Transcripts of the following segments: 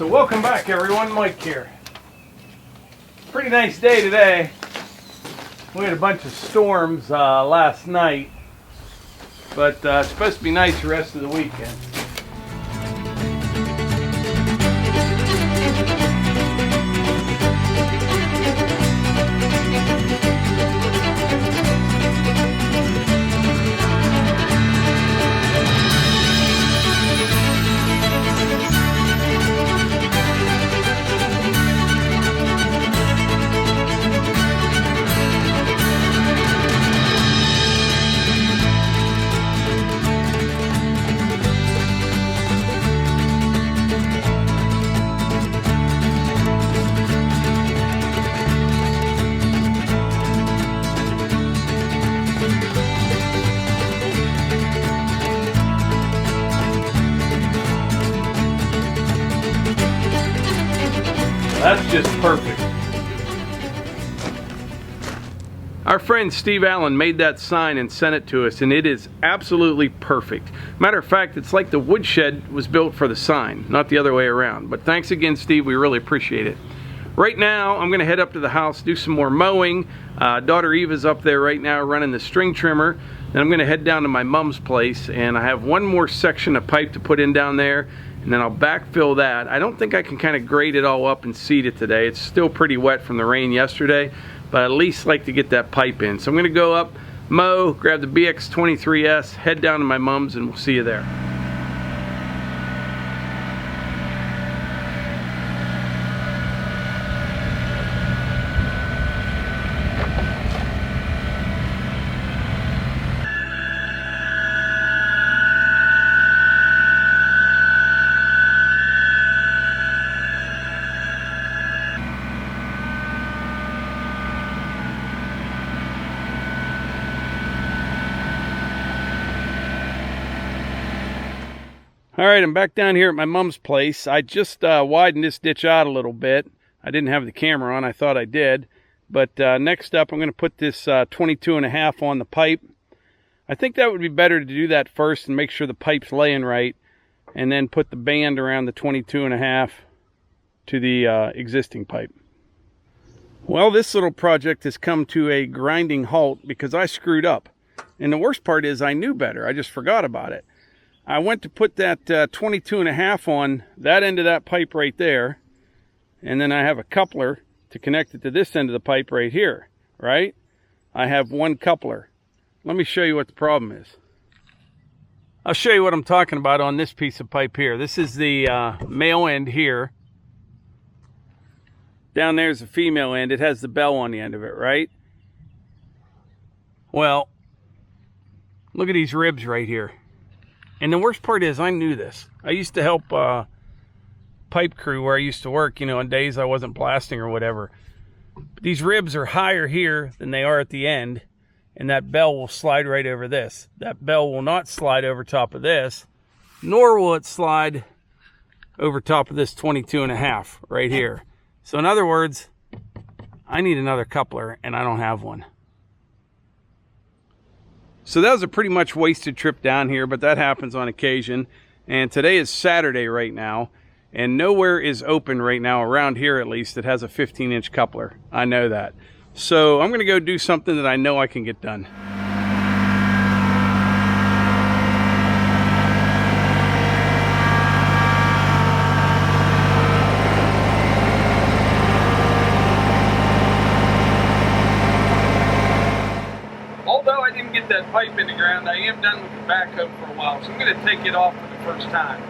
So welcome back everyone, Mike here. Pretty nice day today. We had a bunch of storms last night, but it's supposed to be nice the rest of the weekend. That's just perfect. Our friend Steve Allen made that sign and sent it to us, and it is absolutely perfect. Matter of fact, it's like the woodshed was built for the sign, not the other way around. But thanks again, Steve. We really appreciate it. Right now, I'm going to head up to the house, do some more mowing. Daughter Eva's up there right now running the string trimmer. Then I'm going to head down to my mom's place, and I have one more section of pipe to put in down there. And then I'll backfill that. I don't think I can kind of grade it all up and seed it today. It's still pretty wet from the rain yesterday, but I at least like to get that pipe in. So I'm gonna go up, mow, grab the BX23S, head down to my mom's, and we'll see you there. All right, I'm back down here at my mom's place. I just widened this ditch out a little bit. I didn't have the camera on. I thought I did. But next up, I'm going to put this 22.5 on the pipe. I think that would be better to do that first and make sure the pipe's laying right, and then put the band around the 22.5 to the existing pipe. Well, this little project has come to a grinding halt because I screwed up. And the worst part is I knew better. I just forgot about it. I went to put that 22.5 on that end of that pipe right there, and then I have a coupler to connect it to this end of the pipe right here, right? I have one coupler. Let me show you what the problem is. I'll show you what I'm talking about on this piece of pipe here. This is the male end here. Down there's the female end. It has the bell on the end of it, right? Well, look at these ribs right here. And the worst part is I knew this. I used to help pipe crew where I used to work, you know, on days I wasn't blasting or whatever. But these ribs are higher here than they are at the end, and that bell will slide right over this. That bell will not slide over top of this, nor will it slide over top of this 22.5 right here. So in other words, I need another coupler, and I don't have one. So that was a pretty much wasted trip down here, but that happens on occasion. And today is Saturday right now, and nowhere is open right now, around here at least, that has a 15-inch coupler. I know that. So I'm going to go do something that I know I can get done. That pipe in the ground, I am done with the backhoe for a while, so I'm going to take it off for the first time.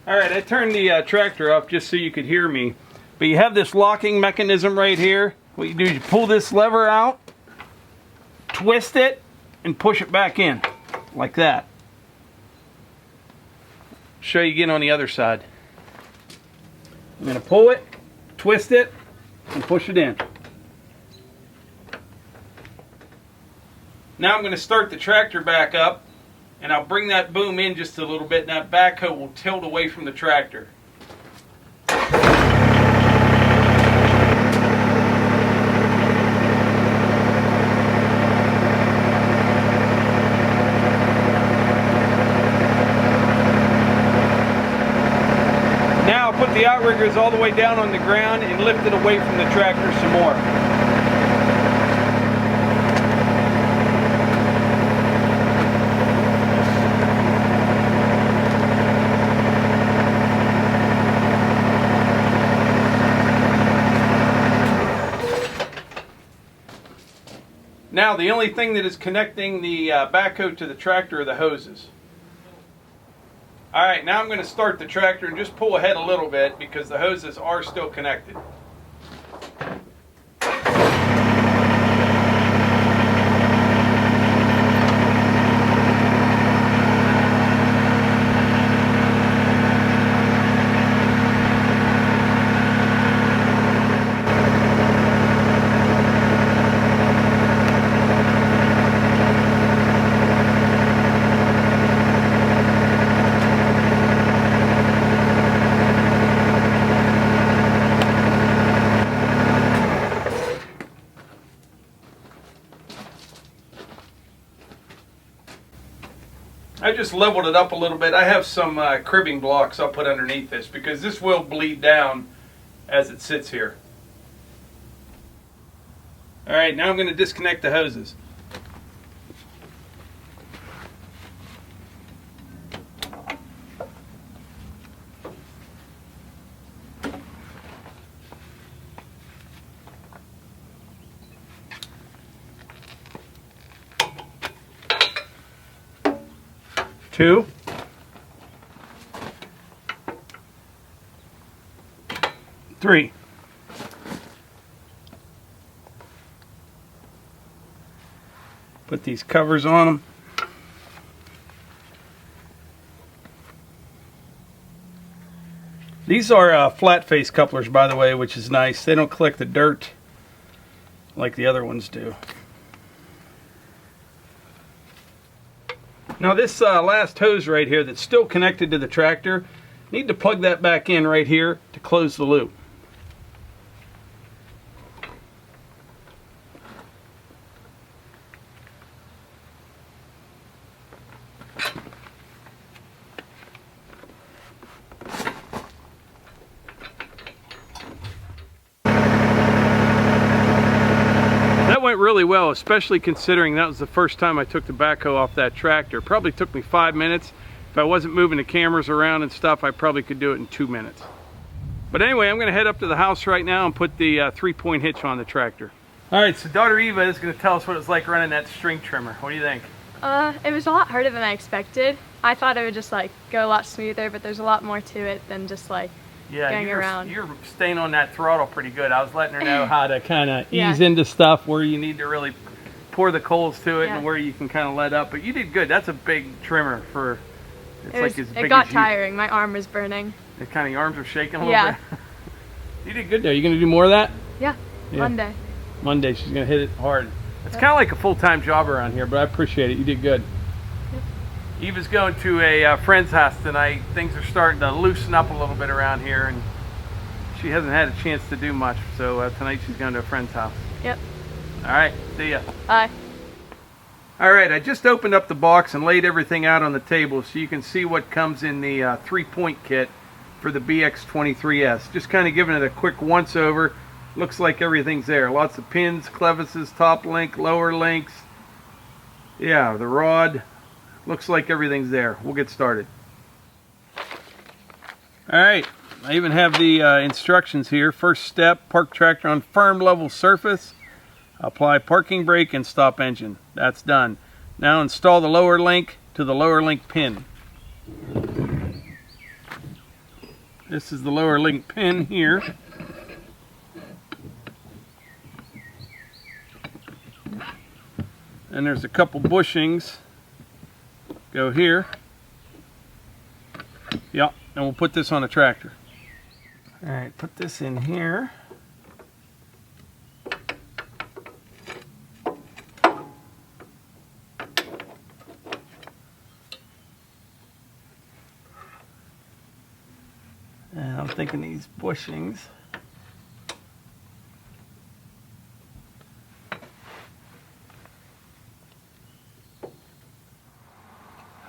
Alright, I turned the tractor off just so you could hear me. But you have this locking mechanism right here. What you do is you pull this lever out, twist it, and push it back in. Like that. Show you again on the other side. I'm going to pull it, twist it, and push it in. Now I'm going to start the tractor back up, and I'll bring that boom in just a little bit, and that backhoe will tilt away from the tractor. Now I'll put the outriggers all the way down on the ground and lift it away from the tractor some more. Now the only thing that is connecting the backhoe to the tractor are the hoses. Alright, now I'm going to start the tractor and just pull ahead a little bit because the hoses are still connected. I just leveled it up a little bit. I have some cribbing blocks I'll put underneath this because this will bleed down as it sits here. Alright, now I'm going to disconnect the hoses. Two. Three. Put these covers on them. These are flat face couplers, by the way, which is nice. They don't collect the dirt like the other ones do. Now this last hose right here that's still connected to the tractor, need to plug that back in right here to close the loop. Went really well, especially considering that was the first time I took the backhoe off that tractor. Probably took me 5 minutes. If I wasn't moving the cameras around and stuff, I probably could do it in 2 minutes. But anyway, I'm going to head up to the house right now and put the 3-point hitch on the tractor. Alright, so daughter Eva is going to tell us what it's like running that string trimmer. What do you think? It was a lot harder than I expected. I thought it would just like go a lot smoother, but there's a lot more to it than just like going around. You're staying on that throttle pretty good. I was letting her know how to kind of ease into stuff, where you need to really pour the coals to it, and where you can kind of let up. But you did good. That's a big trimmer for. It got tiring. My arm was burning. It kind of your arms are shaking a little bit. You did good there. You gonna do more of that? Yeah. Monday. Monday she's gonna hit it hard. It's kind of like a full-time job around here, but I appreciate it. You did good. Eva's going to a friend's house tonight. Things are starting to loosen up a little bit around here, and she hasn't had a chance to do much, so tonight she's going to a friend's house. Yep. All right, see ya. Bye. All right, I just opened up the box and laid everything out on the table so you can see what comes in the 3-point kit for the BX23S. Just kind of giving it a quick once-over. Looks like everything's there. Lots of pins, clevises, top link, lower links. Yeah, the rod. Looks like everything's there. We'll get started. Alright, I even have the instructions here. First step, park tractor on firm level surface. Apply parking brake and stop engine. That's done. Now install the lower link to the lower link pin. This is the lower link pin here. And there's a couple bushings. Go here. Yep, and we'll put this on the tractor. Alright, put this in here. thinking these bushings.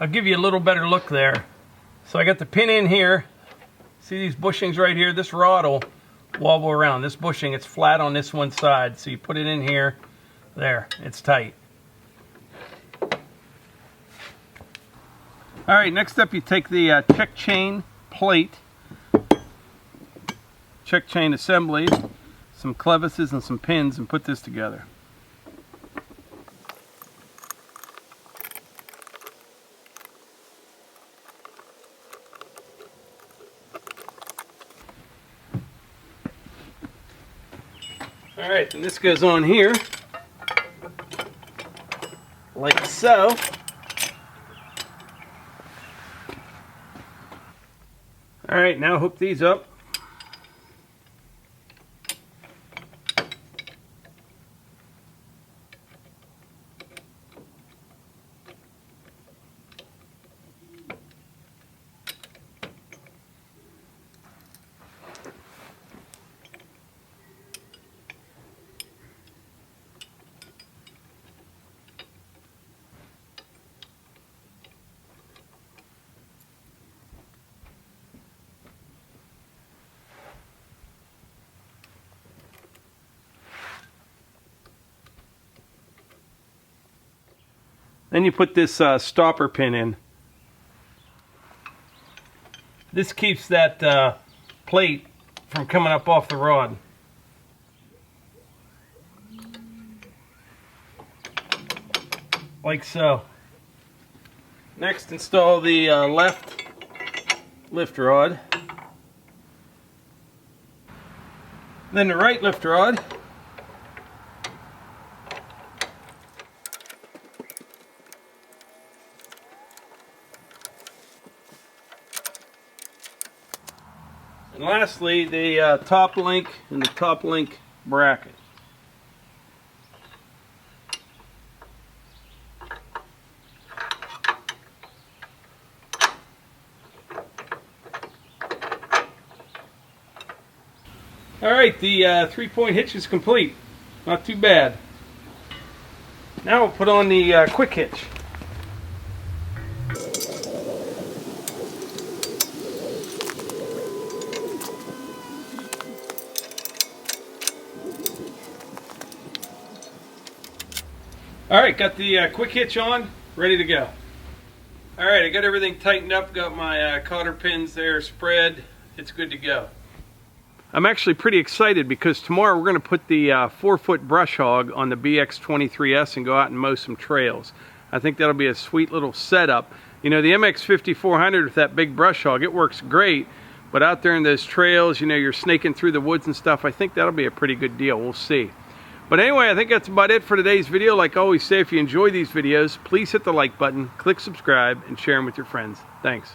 I'll give you a little better look there. So I got the pin in here. See these bushings right here? This rod will wobble around. This bushing, it's flat on this one side. So you put it in here. There, it's tight. All right, next up you take the check chain plate, check chain assembly, some clevises and some pins, and put this together. All right, and this goes on here, like so. All right, now hook these up. Then you put this stopper pin in. This keeps that plate from coming up off the rod. Like so. Next, install the left lift rod. Then the right lift rod. And lastly, the top link and the top link bracket. Alright, the 3-point hitch is complete. Not too bad. Now we'll put on the quick hitch. Alright, got the quick hitch on, ready to go. Alright, I got everything tightened up, got my cotter pins there spread, it's good to go. I'm actually pretty excited because tomorrow we're going to put the 4-foot brush hog on the BX23S and go out and mow some trails. I think that'll be a sweet little setup. You know, the MX 5400 with that big brush hog, it works great, but out there in those trails, you know, you're snaking through the woods and stuff, I think that'll be a pretty good deal. We'll see. But anyway, I think that's about it for today's video. Like I always say, if you enjoy these videos, please hit the like button, click subscribe, and share them with your friends. Thanks.